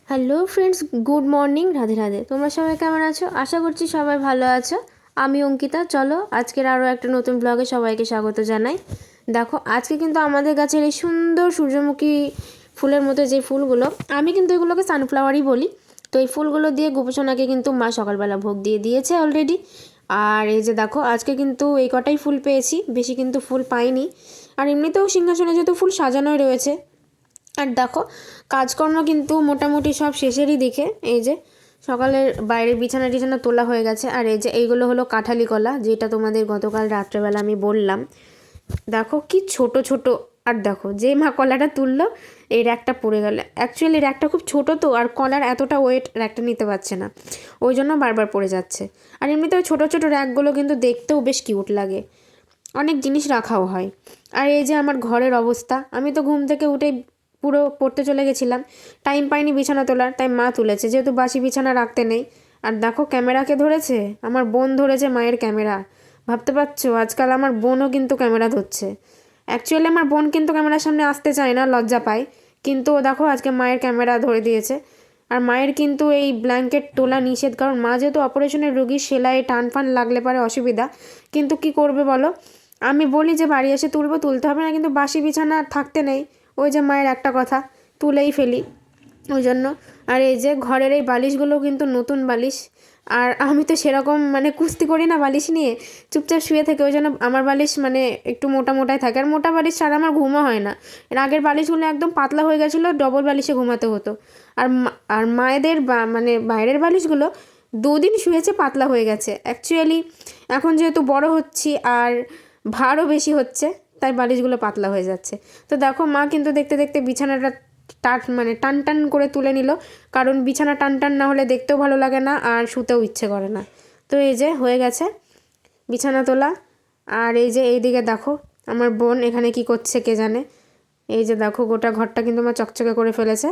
Hello friends, good morning, Radhe Radhe. তোমরা সবাই কেমন আছো? আশা করছি সবাই ভালো আছো। আমি অঙ্কিতা। চলো আজকের আরও একটা নতুন ব্লগে সবাইকে স্বাগত জানাই। দেখো আজকে কিন্তু আমাদের গাছের এই সুন্দর সূর্যমুখী ফুলের মতো যে ফুলগুলো, আমি কিন্তু এগুলোকে সানফ্লাওয়ারই বলি। তো এই ফুলগুলো দিয়ে গোপসোনাকে কিন্তু মা সকালবেলা ভোগ দিয়ে দিয়েছে অলরেডি। আর এই যে দেখো আজকে কিন্তু এই কটাই ফুল পেয়েছি, বেশি কিন্তু ফুল পাইনি। আর এমনিতেও সিংহাসনে যেহেতু ফুল সাজানোই রয়েছে। আর দেখো কাজকর্ম কিন্তু মোটামুটি সব শেষেরই দিকে। এই যে সকালের বাইরের বিছানা টিছানা তোলা হয়ে গেছে। আর এই যে এইগুলো হলো কাঁঠালি কলা, যেটা তোমাদের গতকাল রাত্রেবেলা আমি বললাম। দেখো কি ছোট ছোট। আর দেখো যে মা কলাটা তুললো, এই র্যাকটা পড়ে গেল। অ্যাকচুয়ালি র্যাকটা খুব ছোট তো, আর কলার এতটা ওয়েট র্যাকটা নিতে পারছে না, ওই জন্য বারবার পড়ে যাচ্ছে। আর এমনিতে ওই ছোটো ছোটো র্যাকগুলো কিন্তু দেখতেও বেশ কিউট লাগে, অনেক জিনিস রাখাও হয়। আর এই যে আমার ঘরের অবস্থা, আমি তো ঘুম থেকে উঠেই পুরো পড়তে চলে গেছিলাম, টাইম পাইনি বিছানা তোলার, তাই মা তুলেছে, যেহেতু বাসি বিছানা রাখতে নেই। আর দেখো ক্যামেরাকে ধরেছে, আমার বোন ধরেছে মায়ের ক্যামেরা। ভাবতে পারছো আজকাল আমার বোনও কিন্তু ক্যামেরা ধরছে। অ্যাকচুয়ালি আমার বোন কিন্তু ক্যামেরার সামনে আসতে চায় না, লজ্জা পায়, কিন্তু ও দেখো আজকে মায়ের ক্যামেরা ধরে দিয়েছে। আর মায়ের কিন্তু এই ব্ল্যাঙ্কেট তোলা নিষেধ, কারণ মা যেহেতু অপারেশনের রোগী, সেলাই টান ফান লাগলে পারে অসুবিধা। কিন্তু কি করবে বলো, আমি বলি যে বাড়ি এসে তুলবো, তুলতে হবে না, কিন্তু বাসি বিছানা থাকতে নেই। ওই যে মায়ের একটা কথা, তুলেই ফেলি ওই জন্য। আর এই যে ঘরের এই বালিশগুলো কিন্তু নতুন বালিশ। আর আমি তো সেরকম মানে কুস্তি করি না বালিশ নিয়ে, চুপচাপ শুয়ে থেকে, ওই জন্য আমার বালিশ মানে একটু মোটা মোটাই থাকে। আর মোটা বালিশ ছাড়া আমার ঘুমও হয় না। এর আগের বালিশগুলো একদম পাতলা হয়ে গেছিলো, ডবল বালিশে ঘুমাতে হতো। আর মায়েদের মানে বাইরের বালিশগুলো 2 দিন শুয়েছে, পাতলা হয়ে গেছে। অ্যাকচুয়ালি এখন যেহেতু বড় হচ্ছি আর ভারও বেশি হচ্ছে, তাই বালিশগুলো পাতলা হয়ে যাচ্ছে। তো দেখো মা কিন্তু দেখতে দেখতে বিছানাটা মানে টান টান করে তুলে নিল, কারণ বিছানা টান টান না হলে দেখতেও ভালো লাগে না আর শুতেও ইচ্ছে করে না। তো এই যে হয়ে গেছে বিছানা তোলা। আর এই যে এইদিকে দেখো আমার বোন এখানে কি করছে কে জানে। এই যে দেখো গোটা ঘরটা কিন্তু আমার চকচকে করে ফেলেছে।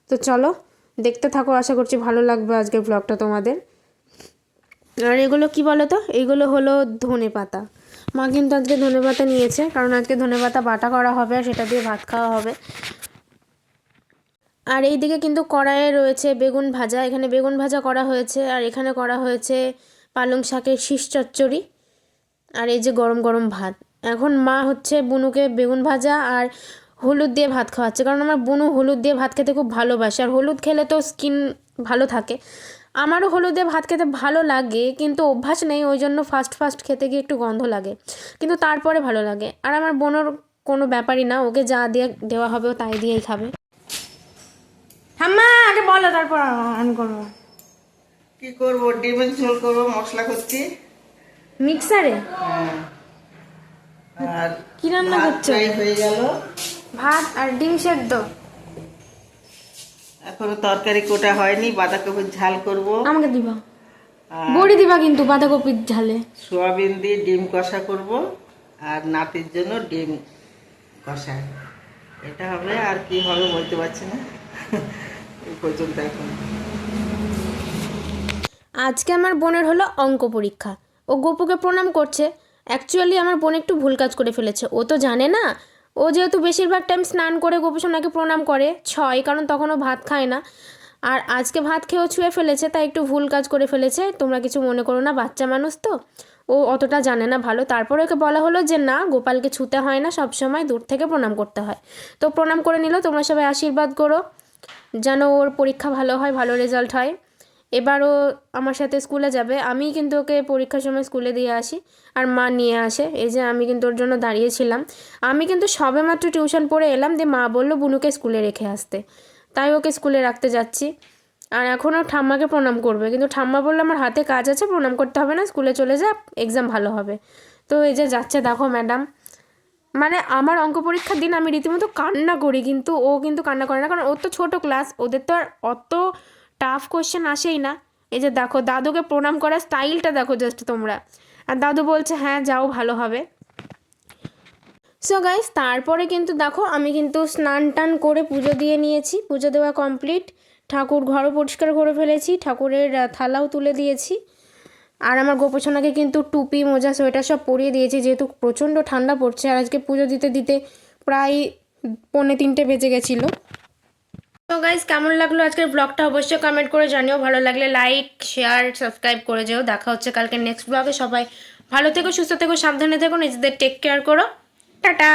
তো চলো দেখতে থাকো, আশা করছি ভালো লাগবে আজকের ব্লগটা তোমাদের। আর এগুলো কি বলো তো, এইগুলো হলো ধনেপাতা। মা কিন্তু আজকে ধনেপাতা নিয়েছে, কারণ আজকে ধনেপাতা বাটা করা হবে আর সেটা দিয়ে ভাত খাওয়া হবে। আর এই দিকে কিন্তু কড়াইয়ে রয়েছে বেগুন ভাজা, এখানে বেগুন ভাজা করা হয়েছে। আর এখানে করা হয়েছে পালং শাকের শীষ চচ্চড়ি। আর এই যে গরম গরম ভাত। এখন মা হচ্ছে বুনুকে বেগুন ভাজা আর হলুদ দিয়ে ভাত খাওয়াচ্ছে, কারণ আমার বুনু হলুদ দিয়ে ভাত খেতে খুব ভালোবাসে। আর হলুদ খেলে তো স্কিন ভালো থাকে। আমারও হলুদ দিয়ে ভাত খেতে ভালো লাগে, কিন্তু অভ্যাস নেই, ওই জন্য ফার্স্ট ফার্স্ট খেতে গিয়ে একটু গন্ধ লাগে, কিন্তু তারপরে ভালো লাগে। আর আমার বোনের কোনো ব্যাপারই না, ওকে যা দিয়ে দেওয়া হবে ও তাই দিয়েই খাবে। ঠাম্মা আগে বলো, তারপর অন করবো। কি করব, ডিমের ঝোল করব, মশলা করছি। মিক্সারে হ্যাঁ, আর কি রান্না ভাত করছো? প্রায় হয়ে গেল। ভাত আর ডিম সেদ্ধ। এখনো তরকারি কোটা হয়নি, বাঁধাকপির ঝাল করব। আমাকে দিবা, আর বড়ি দিবা কিন্তু বাঁধাকপির ঝালে। সোয়াবিন দিয়ে ডিম কষা করব, আর নাতির জন্য ডিম কষা। এটা হবে, আর কি হবে বলতে পারছি না। এই পর্যন্ত এখন। আজকে আমার বোনের হলো অঙ্ক পরীক্ষা, ও গোপুকে প্রণাম করছে। অ্যাকচুয়ালি আমার বোন একটু ভুল কাজ করে ফেলেছে, ও তো জানে না। ও যেহেতু বেশিরভাগ টাইম স্নান করে গোপুসোনাকে প্রণাম করে, ছয়, কারণ তখন ও ভাত খায় না। আর আজকে ভাত খেয়েও ছুঁয়ে ফেলেছে, তাই একটু ভুল কাজ করে ফেলেছে। তোমরা কিছু মনে করো না, বাচ্চা মানুষ তো, ও অতটা জানে না ভালো। তারপরে ওকে বলা হলো যে না, গোপালকে ছুঁতে হয় না, সব সময় দূর থেকে প্রণাম করতে হয়। তো প্রণাম করে নিল। তোমরা সবাই আশীর্বাদ করো যেন ওর পরীক্ষা ভালো হয়, ভালো রেজাল্ট হয়। এবারও আমার সাথে স্কুলে যাবে, আমি কিন্তু ওকে পরীক্ষার সময় স্কুলে দিয়ে আসি আর মা নিয়ে আসে। এই যে আমি কিন্তু ওর জন্য দাঁড়িয়েছিলাম। আমি কিন্তু সবেমাত্র টিউশন পড়ে এলাম, দিয়ে মা বললো বুনুকে স্কুলে রেখে আসতে, তাই ওকে স্কুলে রাখতে যাচ্ছি। আর এখনও ঠাম্মাকে প্রণাম করবে, কিন্তু ঠাম্মা বললো আমার হাতে কাজ আছে, প্রণাম করতে হবে না, স্কুলে চলে যা, এক্সাম ভালো হবে। তো এই যে যাচ্ছে দেখো ম্যাডাম। মানে আমার অঙ্ক পরীক্ষার দিন আমি রীতিমতো কান্না করি, কিন্তু ও কিন্তু কান্না করে না, কারণ ওর তো ছোটো ক্লাস, ওদের তো আর অত টাফ কোশ্চেন আসেই না। এই যে দেখো দাদুকে প্রণাম করার স্টাইলটা দেখো জাস্ট তোমরা। আর দাদু বলছে হ্যাঁ যাও, ভালো হবে। সো গাইস, তারপরে কিন্তু দেখো আমি কিন্তু স্নান টান করে পুজো দিয়ে নিয়েছি, পুজো দেওয়া কমপ্লিট। ঠাকুর ঘরও পরিষ্কার করে ফেলেছি, ঠাকুরের থালাও তুলে দিয়েছি। আর আমার গোপোষণাকে কিন্তু টুপি মোজা সোয়েটার সব পরিয়ে দিয়েছি, যেহেতু প্রচণ্ড ঠান্ডা পড়ছে। আর আজকে পুজো দিতে দিতে প্রায় 2:45 বেজে গেছিলো। তো গাইস, কেমন লাগলো আজকের ব্লগটা অবশ্যই কমেন্ট করে জানিও। ভালো লাগলে লাইক, শেয়ার, সাবস্ক্রাইব করে যেও। দেখা হচ্ছে কালকে নেক্সট ব্লগে। সবাই ভালো থেকো, সুস্থ থেকো, সাবধানে থেকো, নিজেদের টেক কেয়ার করো। টাটা।